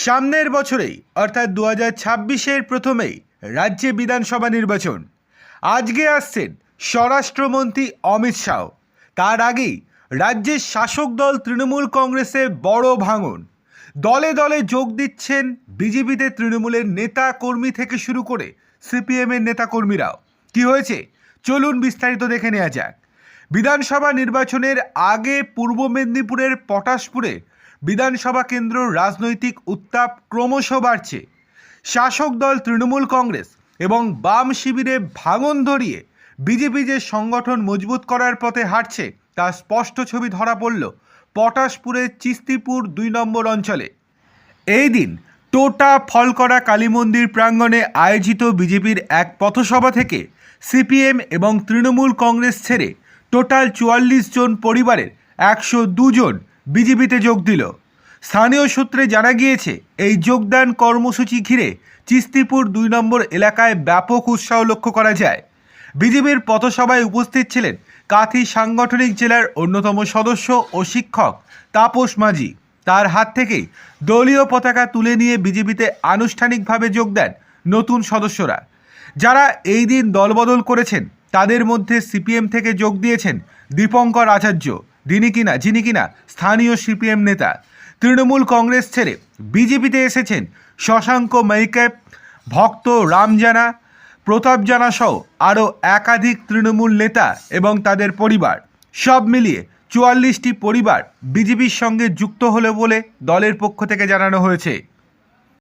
সামনের বছরেই অর্থাৎ 2026-এর প্রথমেই রাজ্যে বিধানসভা নির্বাচন। আজকে আসছেন স্বরাষ্ট্রমন্ত্রী অমিত শাহ। তার আগেই রাজ্যের শাসক দল তৃণমূল কংগ্রেসে বড় ভাঙন। দলে দলে যোগ দিচ্ছেন বিজেপিতে তৃণমূলের নেতা কর্মী থেকে শুরু করে সিপিএমের নেতাকর্মীরাও। কি হয়েছে চলুন বিস্তারিত দেখে নেওয়া যাক। বিধানসভা নির্বাচনের আগে পূর্ব মেদিনীপুরের পটাশপুরে বিধানসভা কেন্দ্র রাজনৈতিক উত্তাপ ক্রমশ বাড়ছে। শাসক দল তৃণমূল কংগ্রেস এবং বাম শিবিরে ভাঙন ধরিয়ে বিজেপি যে সংগঠন মজবুত করার পথে হাঁটছে তার স্পষ্ট ছবি ধরা পড়ল পটাশপুরের চিস্তিপুর 2 নম্বর অঞ্চলে। এই দিন টোটা ফলকরা কালী মন্দির প্রাঙ্গণে আয়োজিত বিজেপির এক পথসভা থেকে সিপিএম এবং তৃণমূল কংগ্রেস ছেড়ে টোটাল 44 জন পরিবারের 102 জন বিজেপিতে যোগ দিল। স্থানীয় সূত্রে জানা গিয়েছে এই যোগদান কর্মসূচি ঘিরে চিস্তিপুর 2 নম্বর এলাকায় ব্যাপক উৎসাহ লক্ষ্য করা যায়। বিজেপির পথসভায় উপস্থিত ছিলেন কাঁথি সাংগঠনিক জেলার অন্যতম সদস্য ও শিক্ষক তাপস মাঝি। তার হাত থেকেই দলীয় পতাকা তুলে নিয়ে বিজেপিতে আনুষ্ঠানিকভাবে যোগ দেন নতুন সদস্যরা। যারা এই দিন দলবদল করেছেন তাদের মধ্যে সিপিএম থেকে যোগ দিয়েছেন দীপঙ্কর আচার্য, যিনি কিনা স্থানীয় সিপিএম নেতা। তৃণমূল কংগ্রেস ছেড়ে বিজেপিতে এসেছেন শশাঙ্ক মাইকেপ, ভক্ত রামজানা, প্রতাপ জানা সহ আরও একাধিক তৃণমূল নেতা এবং তাদের পরিবার। সব মিলিয়ে 44টি পরিবার বিজেপির সঙ্গে যুক্ত হলো বলে দলের পক্ষ থেকে জানানো হয়েছে।